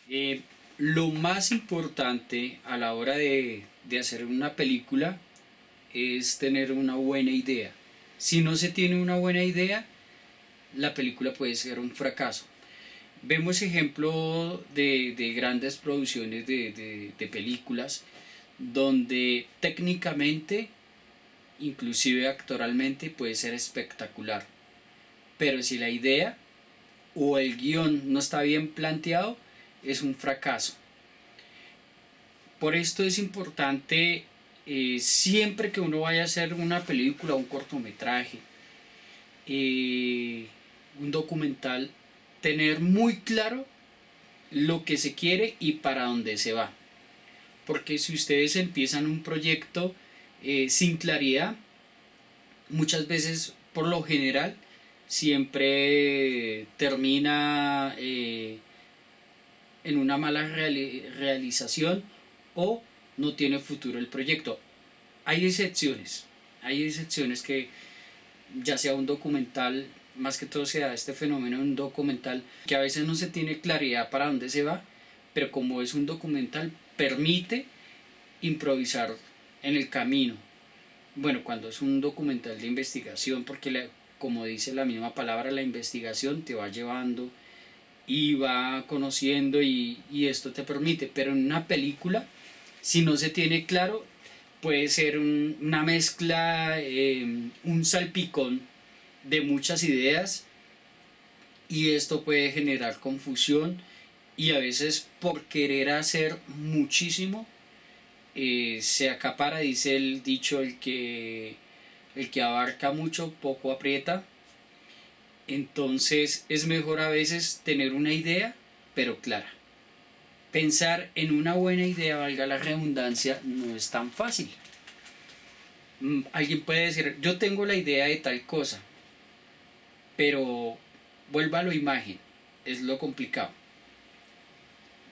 Eh, lo más importante a la hora de hacer una película es tener una buena idea. Si no se tiene una buena idea, la película puede ser un fracaso. Vemos ejemplos de grandes producciones de películas donde técnicamente, inclusive actoralmente, puede ser espectacular. Pero si la idea o el guión no está bien planteado, es un fracaso. Por esto es importante, siempre que uno vaya a hacer una película, un cortometraje, eh, un documental, tener muy claro lo que se quiere y para dónde se va. Porque si ustedes empiezan un proyecto sin claridad, muchas veces, por lo general, siempre termina en una mala realización o no tiene futuro el proyecto. Hay excepciones que ya sea un documental, más que todo se da este fenómeno en un documental, que a veces no se tiene claridad para dónde se va, pero como es un documental, permite improvisar en el camino. Bueno, cuando es un documental de investigación, porque como dice la misma palabra, la investigación te va llevando y va conociendo y esto te permite, pero en una película, si no se tiene claro, puede ser una mezcla, un salpicón de muchas ideas y esto puede generar confusión y a veces por querer hacer muchísimo se acapara, dice el dicho, el que abarca mucho poco aprieta. Entonces es mejor a veces tener una idea pero clara. Pensar en una buena idea, valga la redundancia, no es tan fácil. Alguien puede decir, yo tengo la idea de tal cosa, pero vuélvalo a imagen, es lo complicado.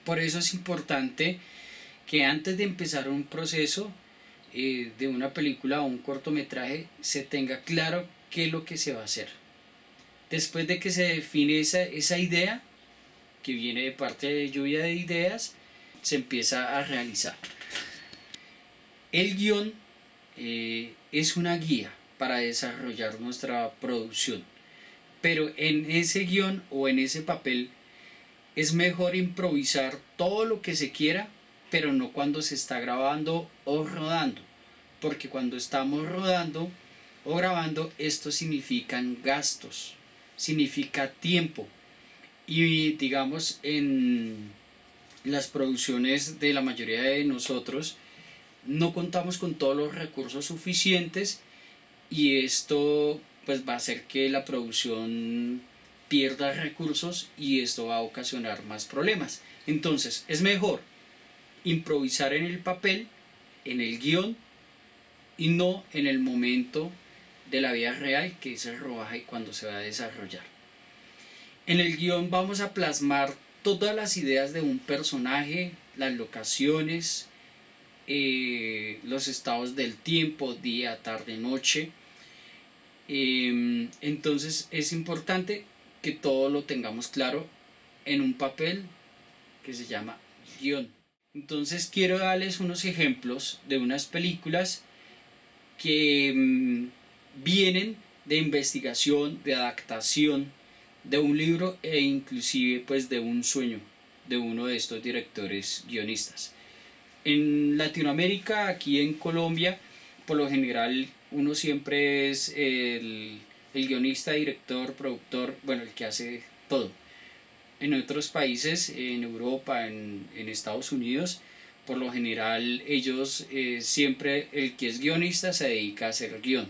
Por eso es importante que antes de empezar un proceso de una película o un cortometraje se tenga claro qué es lo que se va a hacer. Después de que se define esa idea, que viene de parte de lluvia de ideas, se empieza a realizar. El guión es una guía para desarrollar nuestra producción, pero en ese guión o en ese papel es mejor improvisar todo lo que se quiera, pero no cuando se está grabando o rodando, porque cuando estamos rodando o grabando, esto significan gastos, significa tiempo. Y digamos, en las producciones de la mayoría de nosotros, no contamos con todos los recursos suficientes y esto pues va a hacer que la producción pierda recursos y esto va a ocasionar más problemas. Entonces es mejor improvisar en el papel, en el guión y no en el momento de la vida real, que es el rodaje y cuando se va a desarrollar. En el guión vamos a plasmar todas las ideas de un personaje, las locaciones, los estados del tiempo, día, tarde, noche. Entonces es importante que todo lo tengamos claro en un papel que se llama guión. Entonces quiero darles unos ejemplos de unas películas que vienen de investigación, de adaptación de un libro e inclusive pues de un sueño de uno de estos directores guionistas. En Latinoamérica, aquí en Colombia, por lo general uno siempre es el guionista, director, productor, bueno, el que hace todo. En otros países, en Europa, en Estados Unidos, por lo general ellos siempre, el que es guionista se dedica a hacer guión,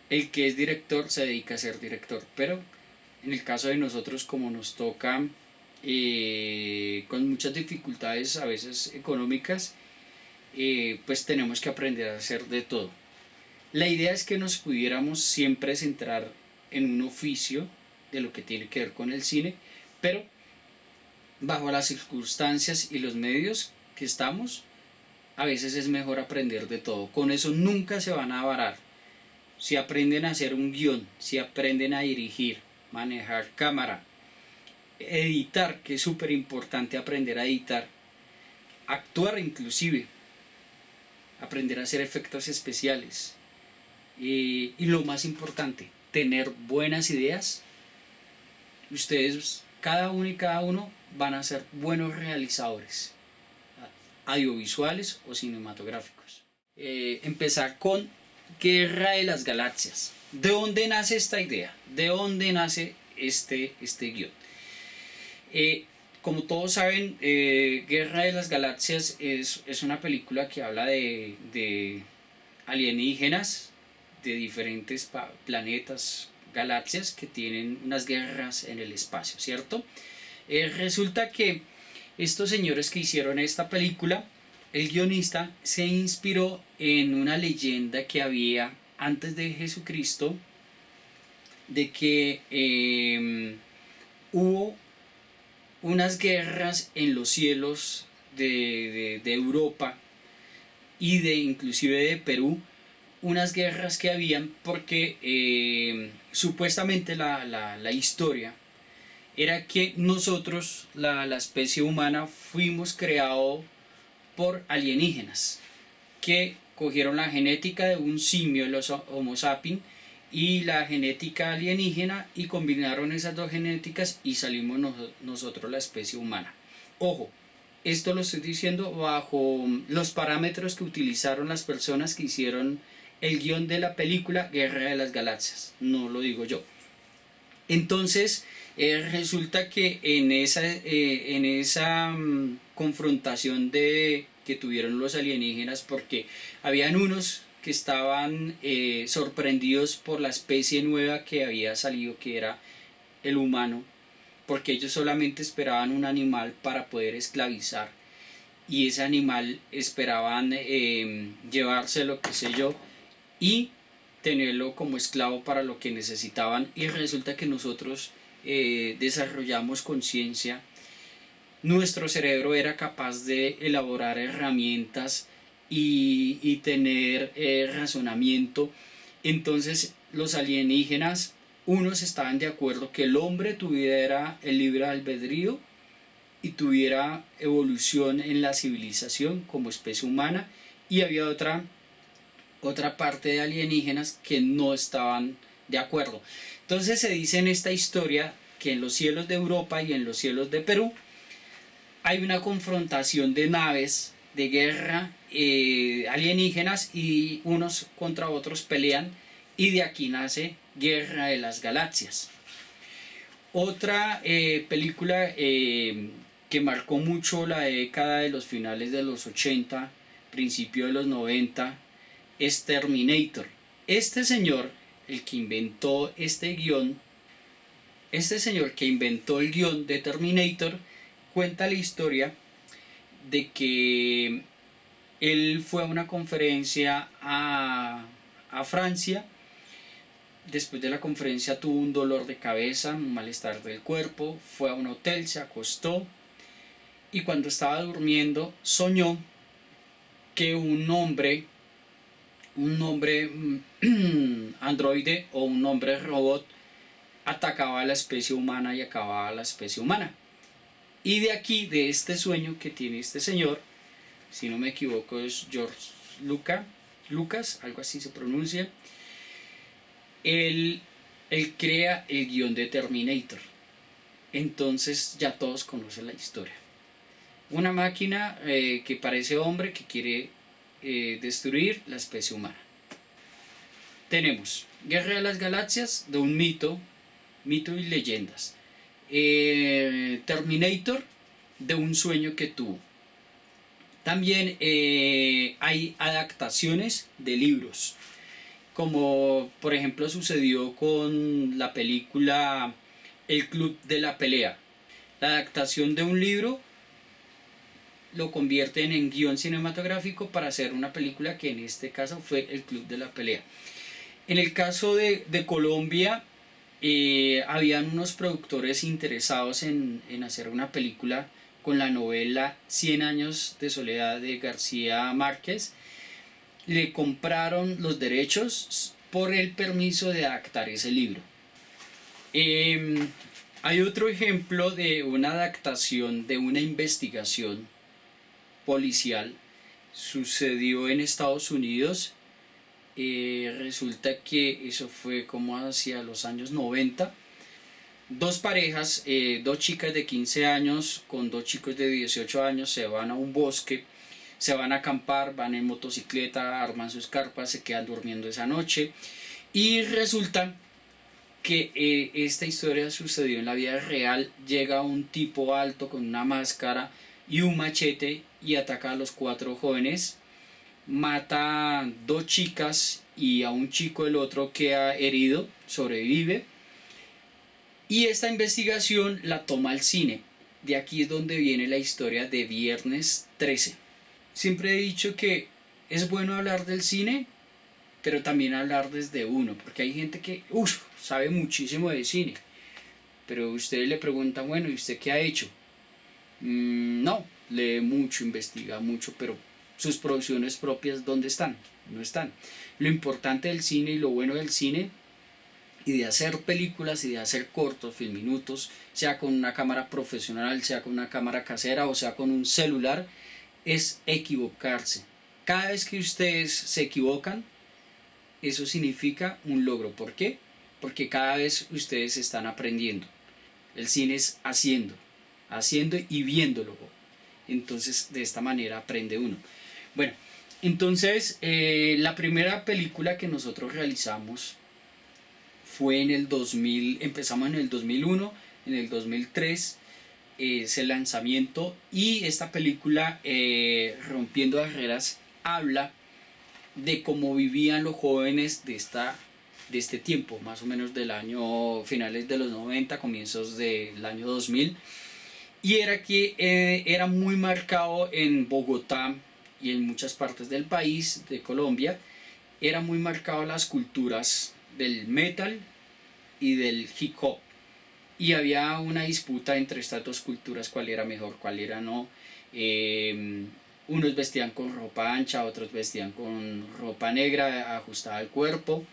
el que es director se dedica a ser director, pero en el caso de nosotros, como nos toca con muchas dificultades a veces económicas, pues tenemos que aprender a hacer de todo. La idea es que nos pudiéramos siempre centrar en un oficio de lo que tiene que ver con el cine, pero bajo las circunstancias y los medios que estamos, a veces es mejor aprender de todo. Con eso nunca se van a varar. Si aprenden a hacer un guión, si aprenden a dirigir, manejar cámara, editar, que es súper importante aprender a editar, actuar inclusive, aprender a hacer efectos especiales y lo más importante, tener buenas ideas. Ustedes, cada uno y cada uno, van a ser buenos realizadores audiovisuales o cinematográficos. Empezar con Guerra de las Galaxias. ¿De dónde nace esta idea? ¿De dónde nace este guión? Como todos saben, Guerra de las Galaxias es una película que habla de alienígenas de diferentes planetas, galaxias que tienen unas guerras en el espacio, ¿cierto? Resulta que estos señores que hicieron esta película, el guionista se inspiró en una leyenda que había antes de Jesucristo, de que hubo unas guerras en los cielos de Europa y inclusive de Perú, unas guerras que habían porque supuestamente la historia era que nosotros, la especie humana, fuimos creados por alienígenas que cogieron la genética de un simio, los Homo sapiens, y la genética alienígena y combinaron esas dos genéticas y salimos nosotros la especie humana. Ojo, esto lo estoy diciendo bajo los parámetros que utilizaron las personas que hicieron el guión de la película Guerra de las Galaxias, no lo digo yo. Entonces resulta que en esa confrontación que tuvieron los alienígenas, porque habían unos que estaban sorprendidos por la especie nueva que había salido, que era el humano, porque ellos solamente esperaban un animal para poder esclavizar, y ese animal esperaban llevárselo, qué sé yo, y tenerlo como esclavo para lo que necesitaban. Y resulta que nosotros desarrollamos conciencia. Nuestro cerebro era capaz de elaborar herramientas y tener razonamiento. Entonces los alienígenas, unos estaban de acuerdo que el hombre tuviera el libre albedrío y tuviera evolución en la civilización como especie humana, y había otra parte de alienígenas que no estaban de acuerdo. Entonces se dice en esta historia que en los cielos de Europa y en los cielos de Perú hay una confrontación de naves de guerra alienígenas, y unos contra otros pelean, y de aquí nace Guerra de las Galaxias. Otra película que marcó mucho la década de los finales de los 80, principio de los 90, es Terminator. Este señor, el que inventó este señor que inventó el guión de Terminator, cuenta la historia de que él fue a una conferencia a Francia. Después de la conferencia tuvo un dolor de cabeza, un malestar del cuerpo, fue a un hotel, se acostó, y cuando estaba durmiendo soñó que un hombre androide o un hombre robot atacaba a la especie humana y acababa a la especie humana. Y de aquí, de este sueño que tiene este señor, si no me equivoco es George Lucas, algo así se pronuncia, él crea el guión de Terminator. Entonces ya todos conocen la historia. Una máquina que parece hombre, que quiere destruir la especie humana. Tenemos Guerra de las Galaxias, de un mito y leyendas. Terminator, de un sueño que tuvo. También hay adaptaciones de libros, como por ejemplo sucedió con la película El Club de la Pelea. La adaptación de un libro lo convierten en guión cinematográfico para hacer una película, que en este caso fue El Club de la Pelea. En el caso de Colombia, habían unos productores interesados en hacer una película con la novela 100 años de soledad de García Márquez. Le compraron los derechos por el permiso de adaptar ese libro. Hay otro ejemplo de una adaptación de una investigación policial. Sucedió en Estados Unidos. Resulta que eso fue como hacia los años 90. Dos parejas, dos chicas de 15 años con dos chicos de 18 años se van a un bosque, se van a acampar, van en motocicleta, arman sus carpas, se quedan durmiendo esa noche y resulta que esta historia sucedió en la vida real. Llega un tipo alto con una máscara y un machete y ataca a los cuatro jóvenes, mata a dos chicas y a un chico, el otro queda herido, sobrevive. Y esta investigación la toma el cine. De aquí es donde viene la historia de Viernes 13. Siempre he dicho que es bueno hablar del cine, pero también hablar desde uno, porque hay gente que sabe muchísimo de cine, pero ustedes le preguntan, bueno, ¿y usted qué ha hecho? No, lee mucho, investiga mucho, pero sus producciones propias, ¿dónde están? No están. Lo importante del cine y lo bueno del cine y de hacer películas y de hacer cortos, filminutos, sea con una cámara profesional, sea con una cámara casera o sea con un celular, es equivocarse. Cada vez que ustedes se equivocan, eso significa un logro. ¿Por qué? Porque cada vez ustedes están aprendiendo. El cine es haciendo, haciendo y viéndolo. Entonces de esta manera aprende uno. Bueno, entonces la primera película que nosotros realizamos fue en el 2000, empezamos en el 2001, en el 2003 es el lanzamiento y esta película Rompiendo Barreras habla de cómo vivían los jóvenes de este tiempo, más o menos del año finales de los 90, comienzos del año 2000, y era que era muy marcado en Bogotá y en muchas partes del país, de Colombia, era muy marcado las culturas del metal y del hip hop, y había una disputa entre estas dos culturas, cuál era mejor, cuál era no. Unos vestían con ropa ancha, otros vestían con ropa negra ajustada al cuerpo.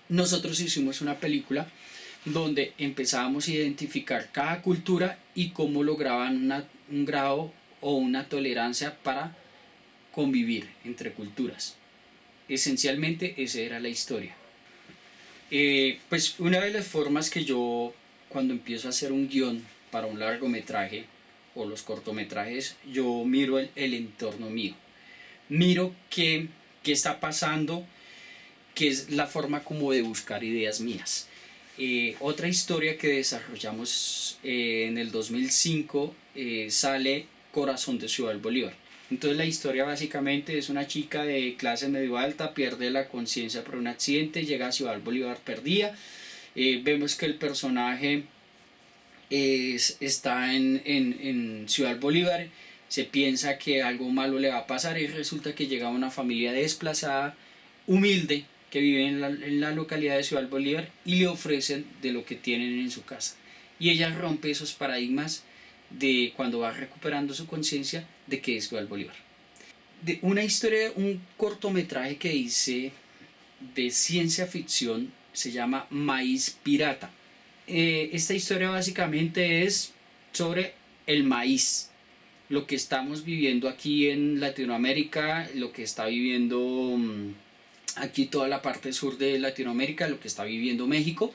Nosotros hicimos una película donde empezábamos a identificar cada cultura y cómo lograban un grado o una tolerancia para convivir entre culturas. Esencialmente esa era la historia. Pues una de las formas que yo, cuando empiezo a hacer un guión para un largometraje o los cortometrajes, yo miro el entorno mío, miro qué está pasando, que es la forma como de buscar ideas mías. Otra historia que desarrollamos en el 2005 sale Corazón de Ciudad Bolívar. Entonces la historia básicamente es una chica de clase medio alta, pierde la conciencia por un accidente, llega a Ciudad Bolívar perdida. Vemos que el personaje está en Ciudad Bolívar, se piensa que algo malo le va a pasar y resulta que llega una familia desplazada, humilde, que vive en la localidad de Ciudad Bolívar y le ofrecen de lo que tienen en su casa. Y ella rompe esos paradigmas de cuando va recuperando su conciencia de que es Ciudad Bolívar. De una historia, un cortometraje que hice de ciencia ficción se llama Maíz Pirata. Esta historia básicamente es sobre el maíz, lo que estamos viviendo aquí en Latinoamérica, lo que está viviendo aquí toda la parte sur de Latinoamérica, lo que está viviendo México,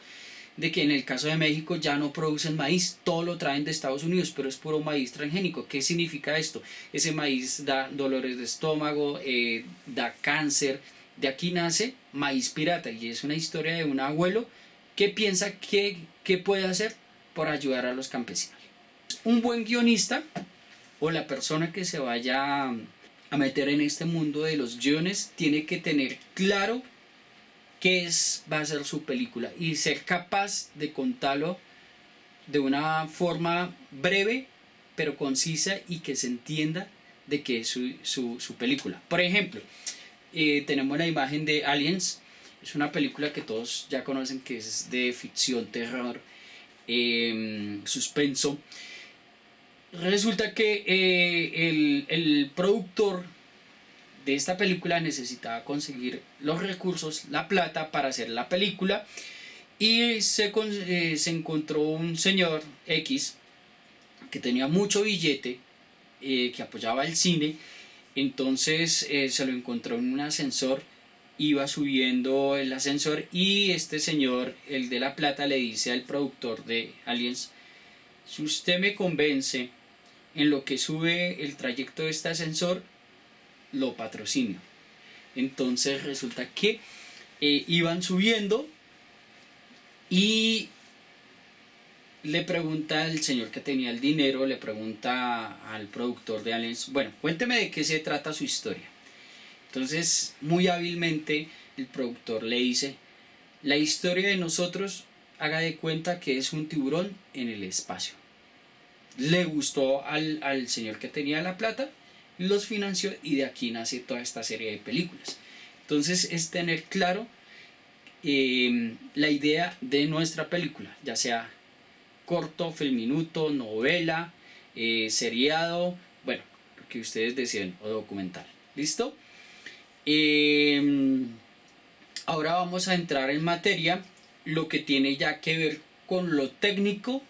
de que en el caso de México ya no producen maíz, todo lo traen de Estados Unidos, pero es puro maíz transgénico. ¿Qué significa esto? Ese maíz da dolores de estómago, da cáncer. De aquí nace Maíz Pirata y es una historia de un abuelo que piensa que puede hacer por ayudar a los campesinos. Un buen guionista o la persona que se vaya a meter en este mundo de los guiones tiene que tener claro qué va a ser su película y ser capaz de contarlo de una forma breve pero concisa y que se entienda de qué es su película. Por ejemplo, tenemos la imagen de Aliens. Es una película que todos ya conocen, que es de ficción, terror, suspenso. Resulta que el productor de esta película necesitaba conseguir los recursos, la plata para hacer la película y se encontró un señor X que tenía mucho billete, que apoyaba el cine. Entonces se lo encontró en un ascensor, iba subiendo el ascensor y este señor, el de la plata, le dice al productor de Aliens: si usted me convence en lo que sube el trayecto de este ascensor, lo patrocino. Entonces resulta que iban subiendo y le pregunta al señor que tenía el dinero, le pregunta al productor de Aliens: bueno, cuénteme de qué se trata su historia. Entonces, muy hábilmente, el productor le dice: la historia de nosotros, haga de cuenta que es un tiburón en el espacio. Le gustó al señor que tenía la plata, los financió y de aquí nace toda esta serie de películas. Entonces, es tener claro la idea de nuestra película, ya sea corto, filminuto, novela, seriado, bueno, lo que ustedes deciden, o documental. ¿Listo? Eh, Ahora vamos a entrar en materia, lo que tiene ya que ver con lo técnico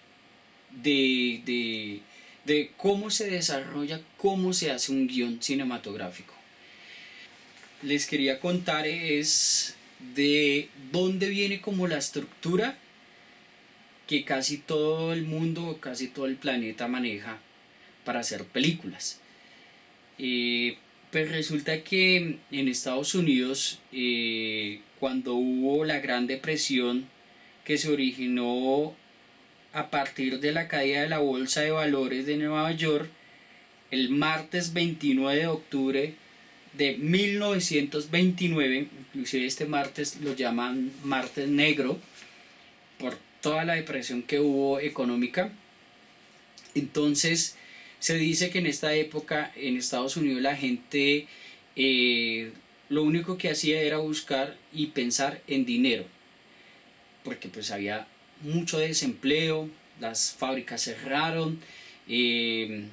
de cómo se desarrolla, cómo se hace un guión cinematográfico. Les quería contar es de dónde viene como la estructura que casi todo el mundo, casi todo el planeta maneja para hacer películas. Pues resulta que en Estados Unidos, cuando hubo la Gran Depresión que se originó a partir de la caída de la Bolsa de Valores de Nueva York, el martes 29 de octubre de 1929, inclusive este martes lo llaman martes negro por toda la depresión que hubo económica. Entonces se dice que en esta época en Estados Unidos la gente lo único que hacía era buscar y pensar en dinero, porque pues había mucho desempleo, las fábricas cerraron, eh,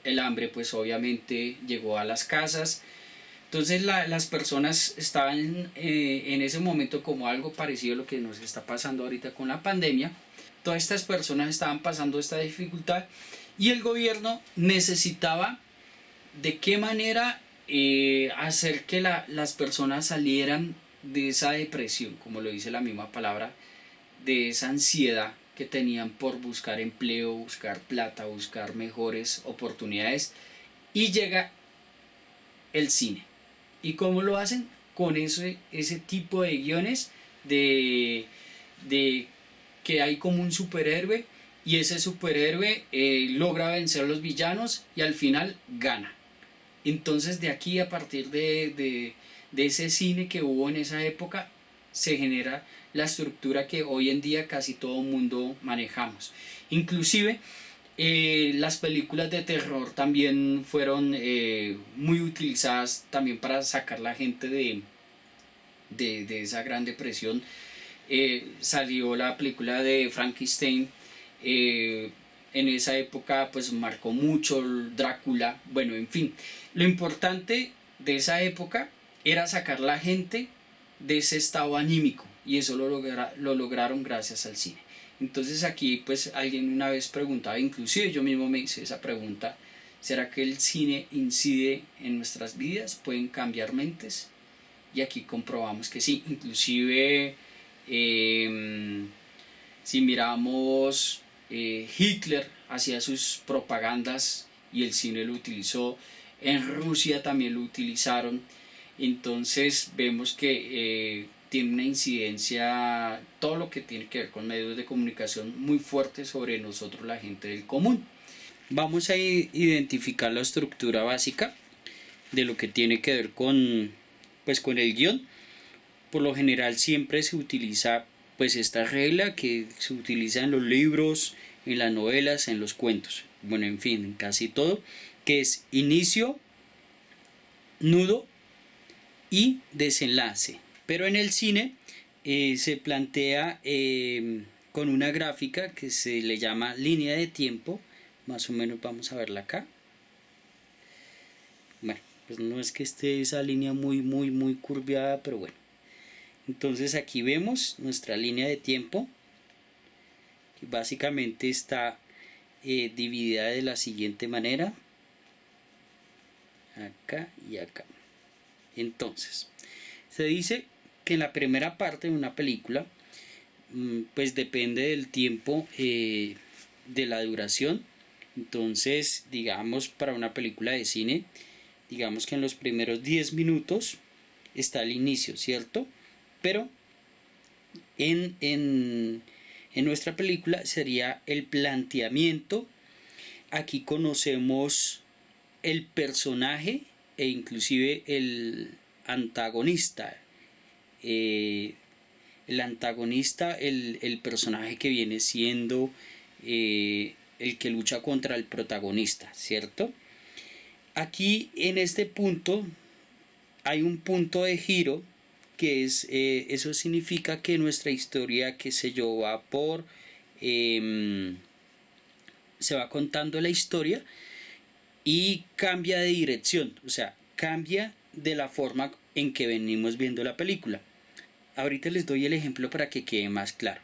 el hambre pues obviamente llegó a las casas. Entonces las personas estaban en ese momento como algo parecido a lo que nos está pasando ahorita con la pandemia. Todas estas personas estaban pasando esta dificultad y el gobierno necesitaba de qué manera hacer que las personas salieran de esa depresión, como lo dice la misma palabra, de esa ansiedad que tenían por buscar empleo, buscar plata, buscar mejores oportunidades. Y llega el cine. ¿Y cómo lo hacen? Con ese tipo de guiones de que hay como un superhéroe y ese superhéroe logra vencer a los villanos y al final gana. Entonces de aquí, a partir de ese cine que hubo en esa época, se genera la estructura que hoy en día casi todo mundo manejamos. Inclusive las películas de terror también fueron muy utilizadas también para sacar la gente de esa gran depresión. Salió la película de Frankenstein, en esa época pues marcó mucho Drácula, bueno, en fin, lo importante de esa época era sacar la gente de ese estado anímico y eso lo lograron gracias al cine. Entonces aquí pues alguien una vez preguntaba, inclusive yo mismo me hice esa pregunta: ¿será que el cine incide en nuestras vidas? ¿Pueden cambiar mentes? Y aquí comprobamos que sí. Inclusive si miramos, Hitler hacía sus propagandas y el cine lo utilizó, en Rusia también lo utilizaron. Entonces vemos que tiene una incidencia todo lo que tiene que ver con medios de comunicación muy fuerte sobre nosotros, la gente del común. Vamos a identificar la estructura básica de lo que tiene que ver con el guión. Por lo general siempre se utiliza pues esta regla que se utiliza en los libros, en las novelas, en los cuentos, bueno, en fin, en casi todo, que es inicio, nudo y desenlace. Pero en el cine se plantea con una gráfica que se le llama línea de tiempo. Más o menos vamos a verla acá. Bueno, pues no es que esté esa línea muy curviada, pero bueno. Entonces aquí vemos nuestra línea de tiempo, que básicamente está dividida de la siguiente manera, acá y acá. Entonces, se dice que en la primera parte de una película, pues depende del tiempo de la duración. Entonces, digamos, para una película de cine, digamos que en los primeros 10 minutos está el inicio, ¿cierto? Pero en nuestra película sería el planteamiento. Aquí conocemos el personaje e inclusive el antagonista. El antagonista, el personaje que viene siendo el que lucha contra el protagonista, ¿cierto? Aquí en este punto hay un punto de giro que es, eso significa que nuestra historia, qué sé yo, va por... se va contando la historia y cambia de dirección, o sea, cambia de la forma en que venimos viendo la película. Ahorita les doy el ejemplo para que quede más claro.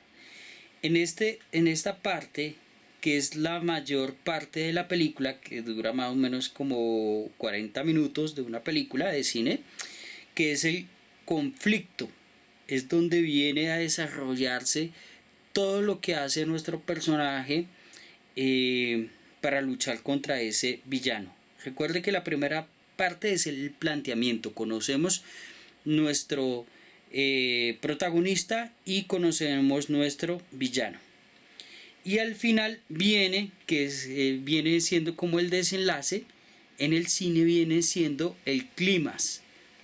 En esta parte, que es la mayor parte de la película, que dura más o menos como 40 minutos de una película de cine, que es el conflicto, es donde viene a desarrollarse todo lo que hace nuestro personaje para luchar contra ese villano. Recuerde que la primera parte es el planteamiento, conocemos nuestro protagonista y conocemos nuestro villano. Y al final viene, que es, viene siendo como el desenlace, en el cine viene siendo el clímax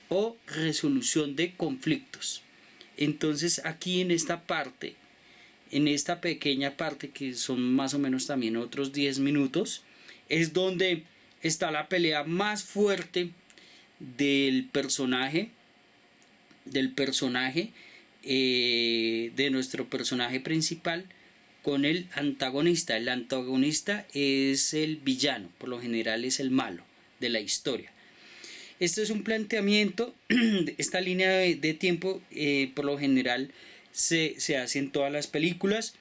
o resolución de conflictos. Entonces aquí en esta parte, en esta pequeña parte que son más o menos también otros 10 minutos, es donde está la pelea más fuerte del personaje de nuestro personaje principal con el antagonista. El antagonista es el villano, por lo general es el malo de la historia. Este es un planteamiento, esta línea de tiempo por lo general se hace en todas las películas.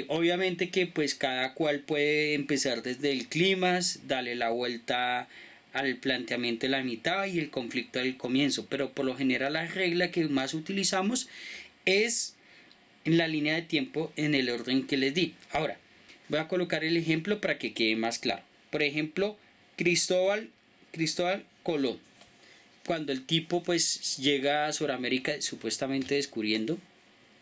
Obviamente que pues cada cual puede empezar desde el clímax, darle la vuelta al planteamiento de la mitad y el conflicto del comienzo, pero por lo general la regla que más utilizamos es en la línea de tiempo en el orden que les di. Ahora voy a colocar el ejemplo para que quede más claro. Por ejemplo, Cristóbal Colón, cuando el tipo pues llega a Sudamérica supuestamente descubriendo,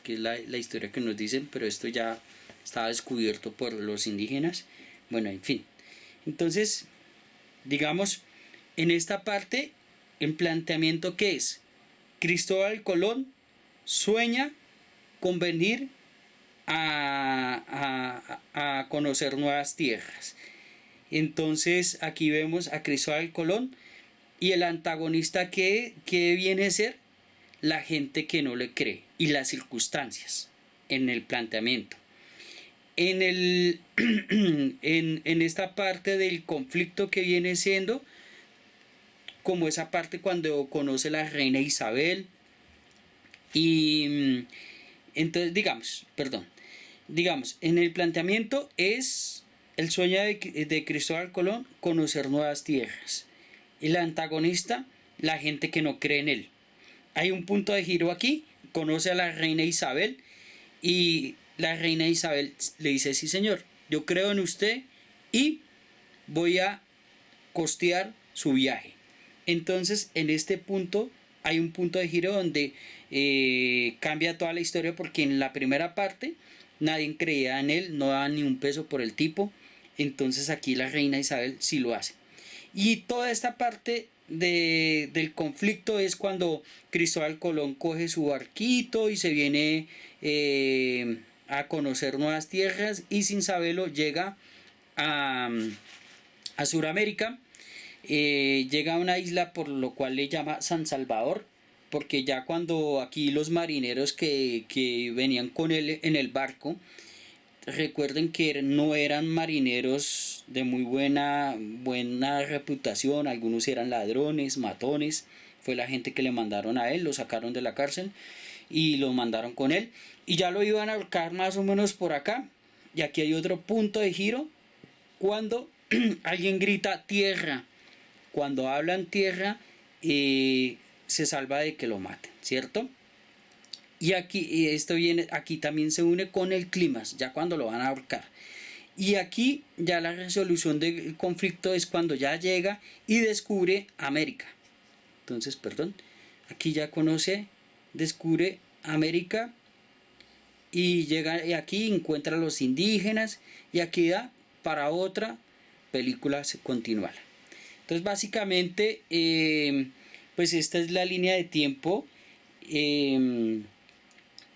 que es la historia que nos dicen, pero esto ya estaba descubierto por los indígenas. Bueno, en fin. Entonces, digamos, en esta parte, en planteamiento, ¿qué es? Cristóbal Colón sueña con venir a conocer nuevas tierras. Entonces, aquí vemos a Cristóbal Colón y el antagonista que viene a ser la gente que no le cree y las circunstancias en el planteamiento. En esta parte del conflicto que viene siendo como esa parte cuando conoce a la reina Isabel y entonces digamos en el planteamiento es el sueño de Cristóbal Colón conocer nuevas tierras, y el antagonista la gente que no cree en él. Hay un punto de giro aquí, conoce a la reina Isabel y la reina Isabel le dice: sí señor, yo creo en usted y voy a costear su viaje. Entonces en este punto hay un punto de giro donde cambia toda la historia, porque en la primera parte nadie creía en él, no daba ni un peso por el tipo. Entonces aquí la reina Isabel sí lo hace. Y toda esta parte del conflicto es cuando Cristóbal Colón coge su barquito y se viene a conocer nuevas tierras, y sin saberlo llega a Sudamérica. Llega a una isla por lo cual le llama San Salvador, porque ya cuando aquí los marineros que venían con él en el barco, recuerden que no eran marineros de muy buena reputación, algunos eran ladrones, matones, fue la gente que le mandaron a él, lo sacaron de la cárcel y lo mandaron con él. Y ya lo iban a ahorcar más o menos por acá. Y aquí hay otro punto de giro cuando alguien grita tierra. Cuando hablan tierra, se salva de que lo maten, ¿cierto? Y aquí esto viene, aquí también se une con el clímax, ya cuando lo van a ahorcar. Y aquí ya la resolución del conflicto es cuando ya llega y descubre América. Entonces, perdón, aquí ya conoce, descubre América y llega y aquí encuentra a los indígenas y aquí da para otra película continuar. Entonces, básicamente, pues esta es la línea de tiempo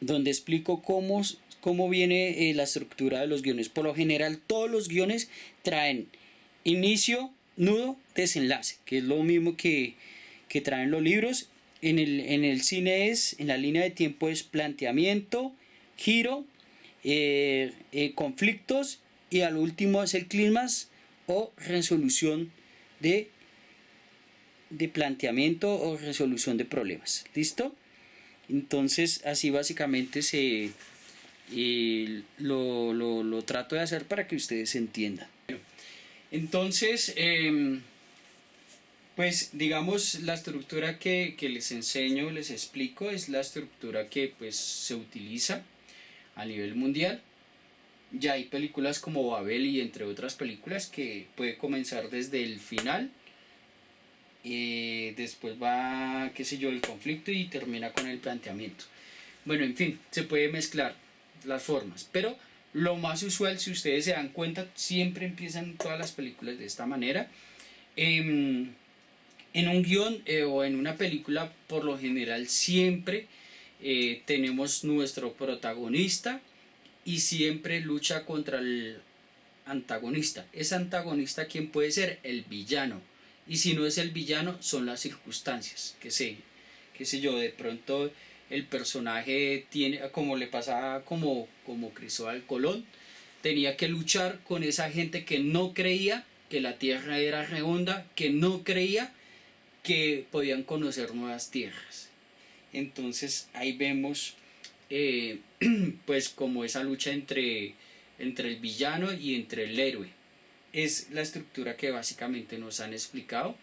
donde explico cómo viene la estructura de los guiones. Por lo general, todos los guiones traen inicio, nudo, desenlace, que es lo mismo que traen los libros. En el cine en la línea de tiempo es planteamiento, giro, conflictos y al último es el clímax o resolución de planteamiento o resolución de problemas. ¿Listo? Entonces así básicamente lo trato de hacer para que ustedes entiendan. Entonces, pues digamos la estructura que les enseño, les explico, es la estructura que pues se utiliza a nivel mundial. Ya hay películas como Babel y entre otras películas que puede comenzar desde el final, después va, qué sé yo, el conflicto y termina con el planteamiento. Bueno, en fin, se puede mezclar las formas, pero lo más usual, si ustedes se dan cuenta, siempre empiezan todas las películas de esta manera. En un guión o en una película, por lo general, siempre tenemos nuestro protagonista y siempre lucha contra el antagonista. Ese antagonista, ¿quién puede ser? El villano. Y si no es el villano, son las circunstancias. Qué sé yo, de pronto el personaje tiene, como le pasaba como Cristóbal Colón, tenía que luchar con esa gente que no creía que la tierra era redonda, que no creía que podían conocer nuevas tierras. Entonces ahí vemos pues como esa lucha entre el villano y entre el héroe. Es la estructura que básicamente nos han explicado.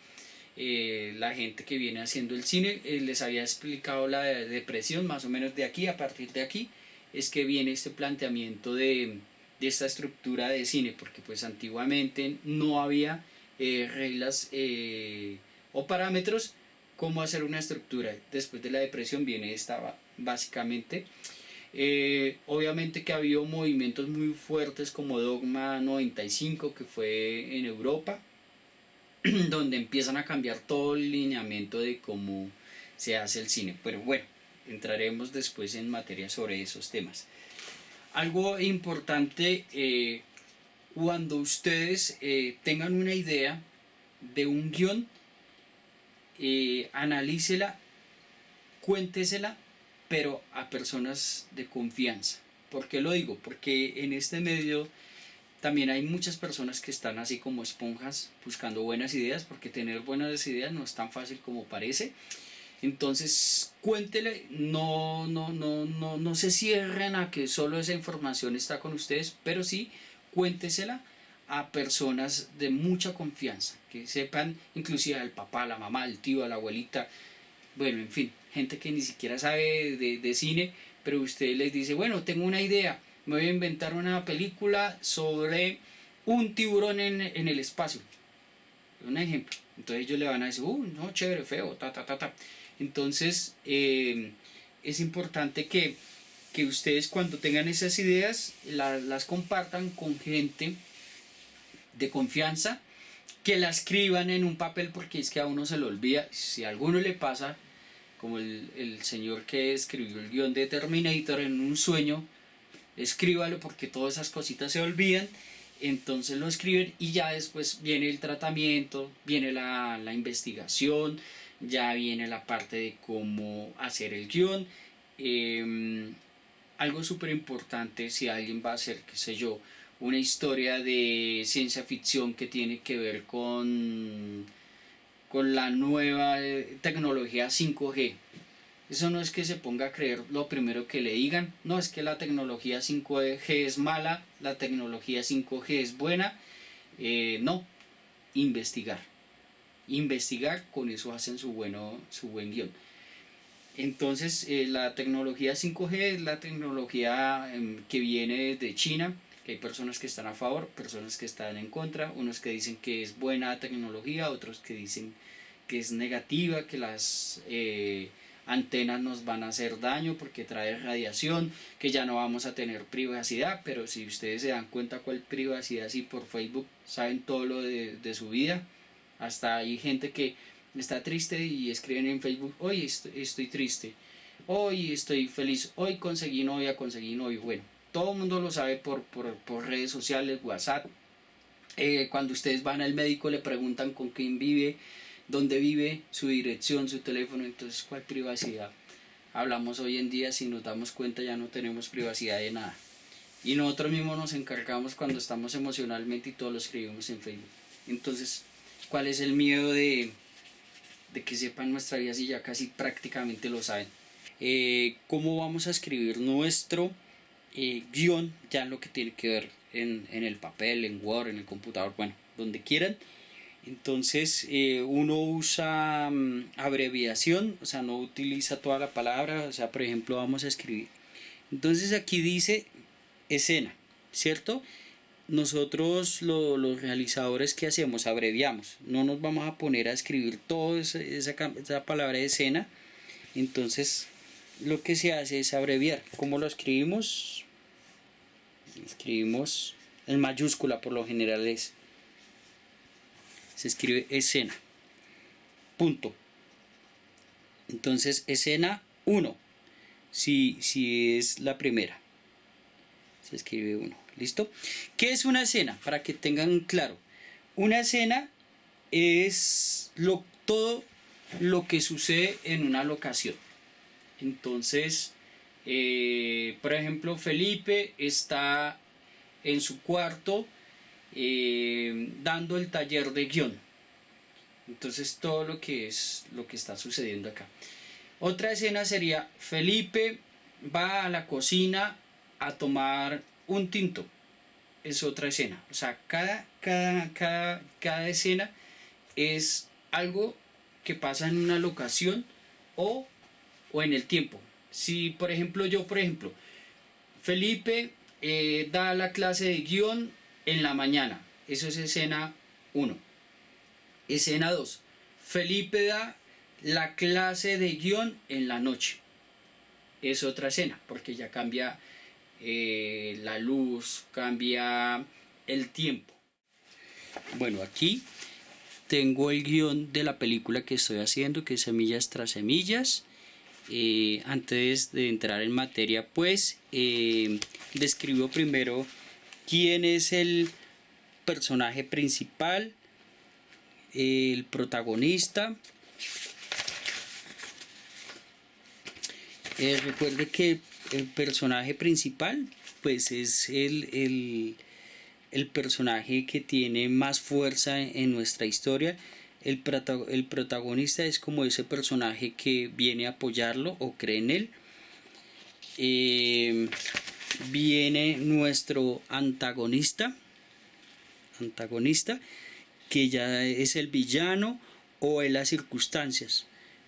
La gente que viene haciendo el cine, les había explicado la depresión, más o menos de aquí, a partir de aquí es que viene este planteamiento de esta estructura de cine, porque pues antiguamente no había reglas o parámetros cómo hacer una estructura. Después de la depresión viene esta básicamente. Obviamente que ha habido movimientos muy fuertes como Dogma 95, que fue en Europa, donde empiezan a cambiar todo el lineamiento de cómo se hace el cine. Pero bueno, entraremos después en materia sobre esos temas. Algo importante, cuando ustedes tengan una idea de un guión, analícela, cuéntesela, pero a personas de confianza. ¿Por qué lo digo? Porque en este medio también hay muchas personas que están así como esponjas buscando buenas ideas, porque tener buenas ideas no es tan fácil como parece. Entonces cuéntele, no se cierren a que solo esa información está con ustedes, pero sí cuéntesela a personas de mucha confianza, que sepan, inclusive al papá, a la mamá, al tío, a la abuelita, bueno, en fin, gente que ni siquiera sabe de cine, pero usted les dice, bueno, tengo una idea, me voy a inventar una película sobre un tiburón en el espacio. Un ejemplo. Entonces ellos le van a decir, no, chévere, feo, ta. Entonces es importante que ustedes cuando tengan esas ideas las compartan con gente de confianza, que la escriban en un papel, porque es que a uno se lo olvida. Si a alguno le pasa, como el señor que escribió el guión de Terminator en un sueño, escríbalo porque todas esas cositas se olvidan. Entonces lo escriben y ya después viene el tratamiento, viene la investigación, ya viene la parte de cómo hacer el guión. Algo súper importante si alguien va a hacer, qué sé yo, una historia de ciencia ficción que tiene que ver con con la nueva tecnología 5G. Eso no es que se ponga a creer lo primero que le digan, no es que la tecnología 5G es mala, la tecnología 5G es buena, no, investigar, con eso hacen su buen guión. Entonces la tecnología 5G es la tecnología que viene de China, que hay personas que están a favor, personas que están en contra, unos que dicen que es buena tecnología, otros que dicen que es negativa, que las antenas nos van a hacer daño porque trae radiación, que ya no vamos a tener privacidad, pero si ustedes se dan cuenta cuál privacidad, si por Facebook saben todo lo de su vida, hasta hay gente que está triste y escriben en Facebook, hoy estoy triste, hoy estoy feliz, hoy conseguí novia, bueno, todo el mundo lo sabe por redes sociales, WhatsApp. Cuando ustedes van al médico le preguntan con quién vive, dónde vive, su dirección, su teléfono, entonces ¿cuál privacidad? Hablamos hoy en día, si nos damos cuenta ya no tenemos privacidad de nada. Y nosotros mismos nos encargamos cuando estamos emocionalmente y todo lo escribimos en Facebook. Entonces, ¿cuál es el miedo de que sepan nuestra vida si ya casi prácticamente lo saben? ¿Cómo vamos a escribir nuestro guión ya en lo que tiene que ver en el papel, en Word, en el computador, bueno, donde quieran? Entonces uno usa abreviación, o sea, no utiliza toda la palabra, o sea, por ejemplo, vamos a escribir. Entonces aquí dice escena, ¿cierto? Nosotros los realizadores, ¿qué hacemos? Abreviamos, no nos vamos a poner a escribir toda esa palabra de escena. Entonces lo que se hace es abreviar. ¿Cómo lo escribimos? Escribimos en mayúscula, por lo general se escribe escena, punto. Entonces escena 1, si es la primera, se escribe 1. ¿Listo? ¿Qué es una escena? Para que tengan claro, una escena es todo lo que sucede en una locación. Entonces, por ejemplo, Felipe está en su cuarto dando el taller de guión. Entonces todo lo que está sucediendo acá. Otra escena sería Felipe va a la cocina a tomar un tinto. Es otra escena. O sea, cada escena es algo que pasa en una locación o en el tiempo. Si por ejemplo Felipe da la clase de guión en la mañana, eso es escena 1. Escena 2, Felipe da la clase de guión en la noche, es otra escena porque ya cambia la luz, cambia el tiempo. Bueno, aquí tengo el guión de la película que estoy haciendo, que es Semillas tras Semillas. Antes de entrar en materia, pues describo primero quién es el personaje principal, el protagonista. Recuerde que el personaje principal pues es el personaje que tiene más fuerza en nuestra historia. El protagonista es como ese personaje que viene a apoyarlo o cree en él. Viene nuestro antagonista, que ya es el villano o en las circunstancias.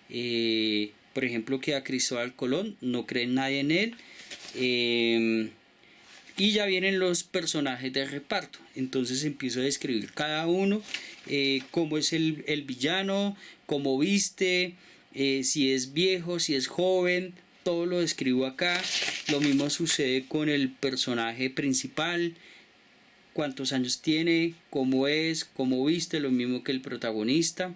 Por ejemplo, que a Cristóbal Colón no cree nadie en él. Y ya vienen los personajes de reparto. Entonces empiezo a describir cada uno, cómo es el villano, cómo viste, si es viejo, si es joven, todo lo describo acá. Lo mismo sucede con el personaje principal, cuántos años tiene, cómo es, cómo viste, lo mismo que el protagonista.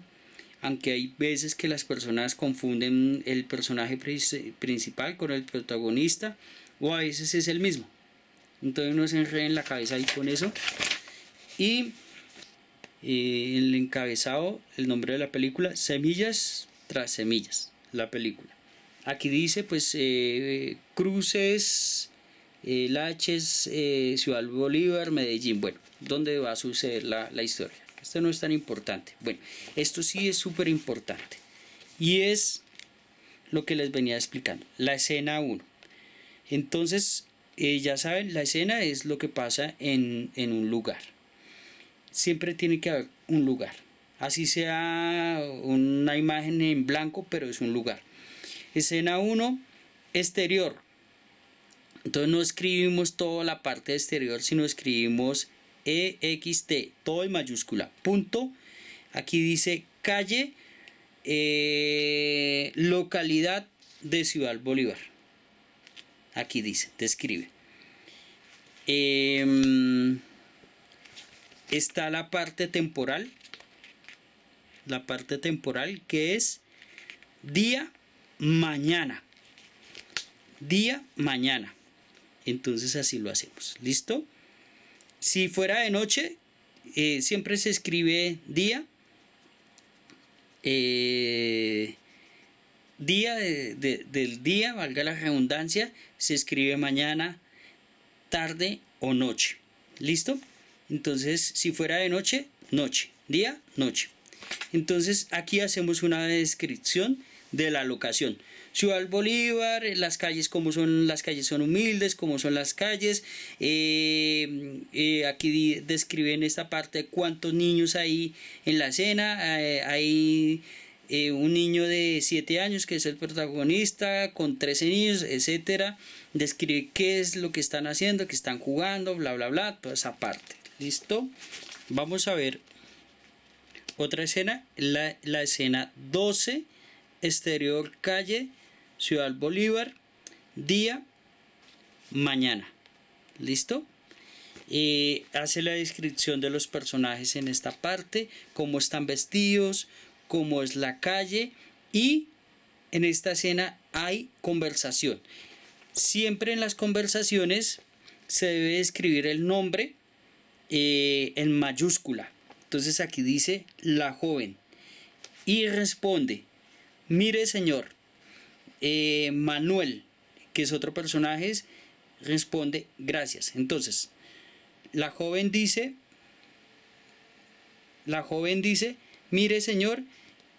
Aunque hay veces que las personas confunden el personaje principal con el protagonista, o a veces es el mismo. Entonces no se enreden la cabeza ahí con eso. Y el encabezado, el nombre de la película, Semillas tras Semillas, la película. Aquí dice pues cruces, Laches, Ciudad Bolívar, Medellín. Bueno, ¿dónde va a suceder la historia? Esto no es tan importante. Bueno, esto sí es súper importante. Y es lo que les venía explicando. La escena 1. Entonces, ya saben, la escena es lo que pasa en un lugar. Siempre tiene que haber un lugar. Así sea una imagen en blanco, pero es un lugar. Escena 1, exterior. Entonces no escribimos toda la parte exterior, sino escribimos EXT, todo en mayúscula. Punto. Aquí dice calle, localidad de Ciudad Bolívar. Aquí dice, describe. Está la parte temporal. La parte temporal que es día, mañana. Día, mañana. Entonces así lo hacemos. ¿Listo? Si fuera de noche, siempre se escribe día. Día del día, valga la redundancia, se escribe mañana, tarde o noche. ¿Listo? Entonces, si fuera de noche, noche. Día, noche. Entonces, aquí hacemos una descripción de la locación. Ciudad Bolívar, las calles, como son las calles, son humildes, como son las calles. Aquí describen esta parte cuántos niños hay en la escena. Hay un niño de 7 años que es el protagonista, con 13 niños, etcétera. Describe qué es lo que están haciendo, que están jugando, bla, bla, bla, toda esa parte. ¿Listo? Vamos a ver otra escena, la escena 12, exterior calle, Ciudad Bolívar, día, mañana. ¿Listo? Hace la descripción de los personajes en esta parte, cómo están vestidos, cómo es la calle, y en esta escena hay conversación. Siempre en las conversaciones se debe escribir el nombre en mayúscula. Entonces aquí dice la joven y responde, mire señor, Manuel, que es otro personaje, responde gracias. Entonces la joven dice, mire señor,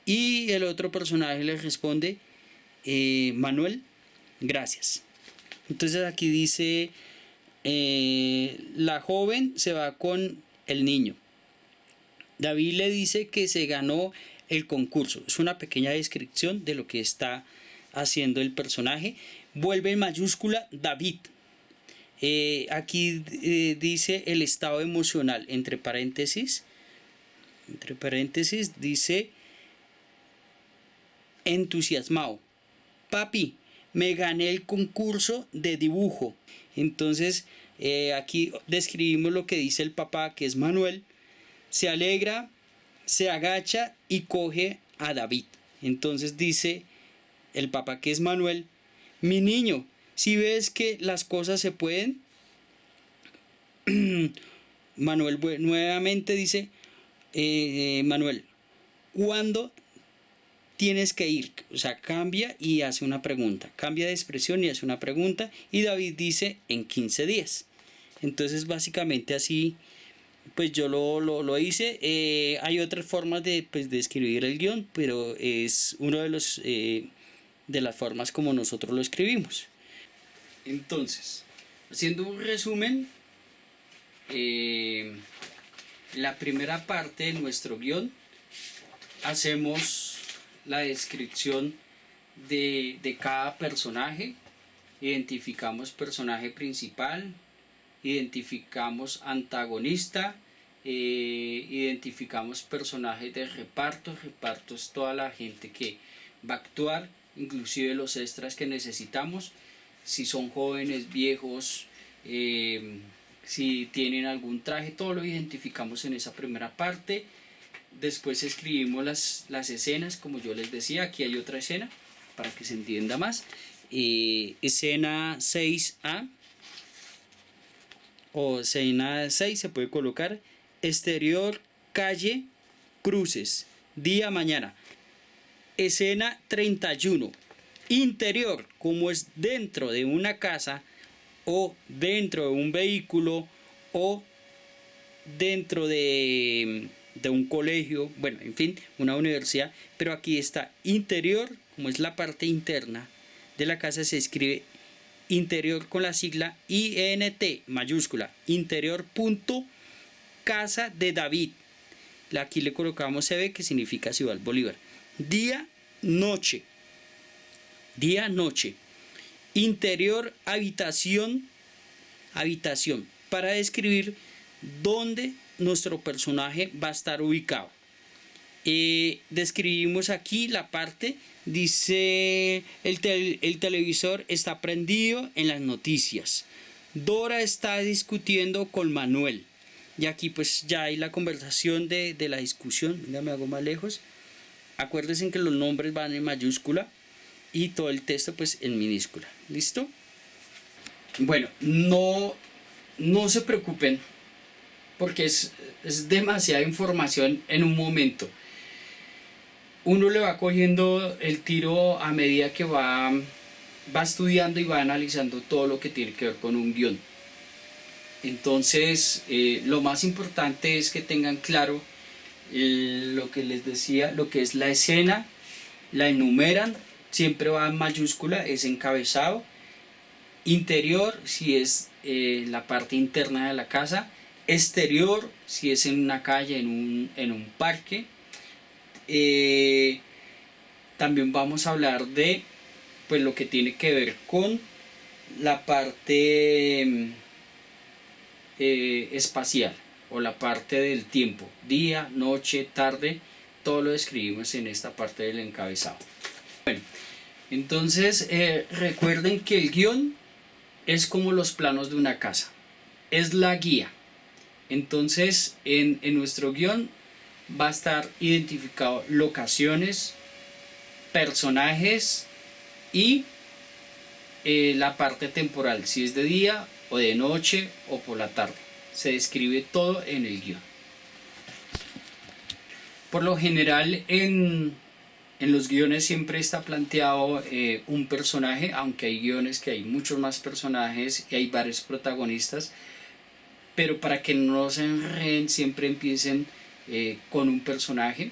y el otro personaje le responde, Manuel, gracias. Entonces aquí dice, la joven se va con el niño. David le dice que se ganó el concurso. Es una pequeña descripción de lo que está haciendo el personaje. Vuelve en mayúscula David. Aquí dice el estado emocional, entre paréntesis dice entusiasmado. Papi, me gané el concurso de dibujo. Entonces aquí describimos lo que dice el papá, que es Manuel. Se alegra, se agacha y coge a David. Entonces dice el papá, que es Manuel, mi niño, si ves que las cosas se pueden. Manuel nuevamente dice, Manuel, ¿cuándo tienes que ir? O sea, cambia y hace una pregunta. Cambia de expresión y hace una pregunta. Y David dice, en 15 días. Entonces básicamente así pues yo lo hice. Hay otras formas de escribir el guión, pero es uno de los de las formas como nosotros lo escribimos. Entonces, haciendo un resumen, la primera parte de nuestro guión, hacemos la descripción de cada personaje, identificamos personaje principal, identificamos antagonista, identificamos personajes de reparto. Reparto es toda la gente que va a actuar, inclusive los extras que necesitamos, si son jóvenes, viejos, si tienen algún traje, todo lo identificamos en esa primera parte. Después escribimos las escenas, como yo les decía. Aquí hay otra escena para que se entienda más. Escena 6A o escena 6 se puede colocar exterior, calle, cruces, día, mañana. Escena 31, interior, como es dentro de una casa o dentro de un vehículo o dentro de de un colegio, bueno, en fin, una universidad, pero aquí está interior, como es la parte interna de la casa, se escribe interior con la sigla INT mayúscula, interior punto casa de David. Aquí le colocamos CB, que significa Ciudad Bolívar. Día, noche. Día, noche. Interior, habitación, habitación, para describir dónde nuestro personaje va a estar ubicado. Describimos aquí la parte, dice el televisor está prendido en las noticias. Dora está discutiendo con Manuel. Y aquí pues ya hay la conversación de la discusión. Venga, me hago más lejos. Acuérdense que los nombres van en mayúscula y todo el texto pues en minúscula. ¿Listo? Bueno, no se preocupen porque es demasiada información en un momento. Uno le va cogiendo el tiro a medida que va estudiando y va analizando todo lo que tiene que ver con un guión. Entonces, lo más importante es que tengan claro lo que les decía, lo que es la escena, la enumeran, siempre va en mayúscula, es encabezado. Interior, si es la parte interna de la casa. Exterior, si es en una calle, en un parque. También vamos a hablar de pues lo que tiene que ver con la parte espacial o la parte del tiempo, día, noche, tarde, todo lo describimos en esta parte del encabezado. Bueno, entonces recuerden que el guión es como los planos de una casa, es la guía. Entonces en nuestro guión va a estar identificado locaciones, personajes y la parte temporal, si es de día o de noche o por la tarde. Se describe todo en el guión. Por lo general en los guiones siempre está planteado un personaje, aunque hay guiones que hay muchos más personajes y hay varios protagonistas, pero para que no se enreden siempre empiecen con un personaje.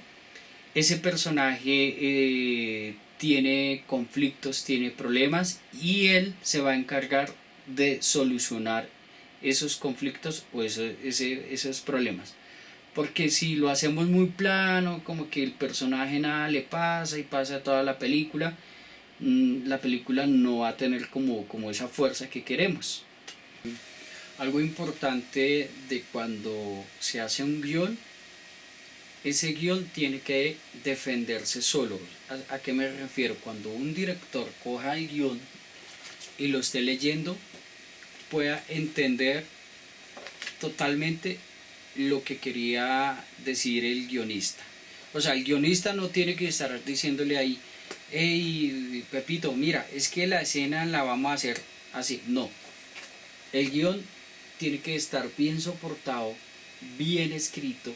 Ese personaje tiene conflictos, tiene problemas y él se va a encargar de solucionar esos conflictos o esos problemas. Porque si lo hacemos muy plano, como que el personaje nada le pasa y pasa toda la película no va a tener como esa fuerza que queremos. Algo importante de cuando se hace un guión, ese guión tiene que defenderse solo. ¿A qué me refiero? Cuando un director coja el guión y lo esté leyendo, pueda entender totalmente lo que quería decir el guionista. O sea, el guionista no tiene que estar diciéndole ahí, hey Pepito, mira, es que la escena la vamos a hacer así. No, el guión tiene que estar bien soportado, bien escrito,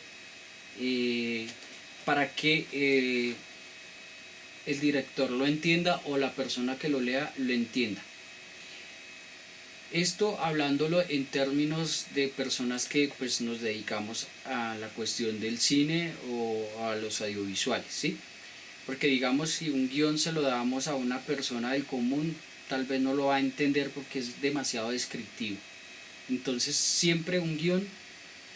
para que el director lo entienda o la persona que lo lea lo entienda. Esto hablándolo en términos de personas que pues nos dedicamos a la cuestión del cine o a los audiovisuales, ¿sí? Porque digamos, si un guión se lo damos a una persona del común, tal vez no lo va a entender porque es demasiado descriptivo. Entonces siempre un guión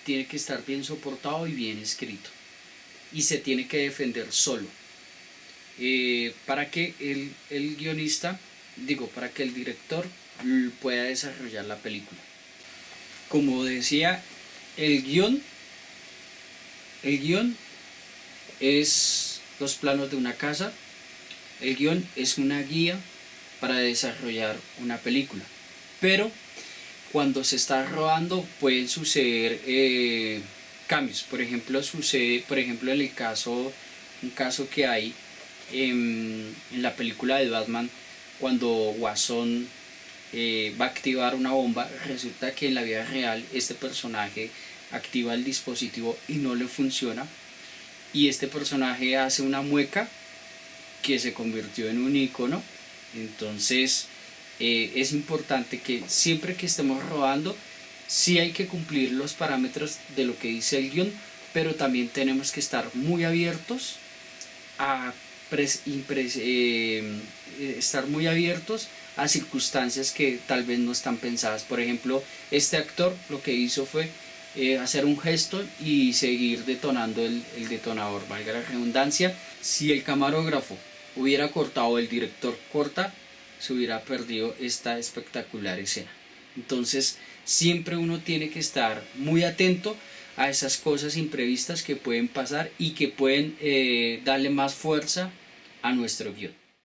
tiene que estar bien soportado y bien escrito y se tiene que defender solo, para que el guionista, para que el director pueda desarrollar la película. Como decía, el guión es los planos de una casa. El guión es una guía para desarrollar una película, pero cuando se está rodando pueden suceder cambios. Por ejemplo, en el caso, un caso que hay en la película de Batman, cuando Guasón va a activar una bomba, resulta que en la vida real este personaje activa el dispositivo y no le funciona, y este personaje hace una mueca que se convirtió en un icono. Entonces es importante que siempre que estemos rodando sí hay que cumplir los parámetros de lo que dice el guión, pero también tenemos que estar muy abiertos a estar muy abiertos a circunstancias que tal vez no están pensadas. Por ejemplo, este actor lo que hizo fue hacer un gesto y seguir detonando el detonador, valga la redundancia. Si el camarógrafo hubiera cortado, el director corta, se hubiera perdido esta espectacular escena. Entonces siempre uno tiene que estar muy atento a esas cosas imprevistas que pueden pasar y que pueden darle más fuerza a nuestro guión.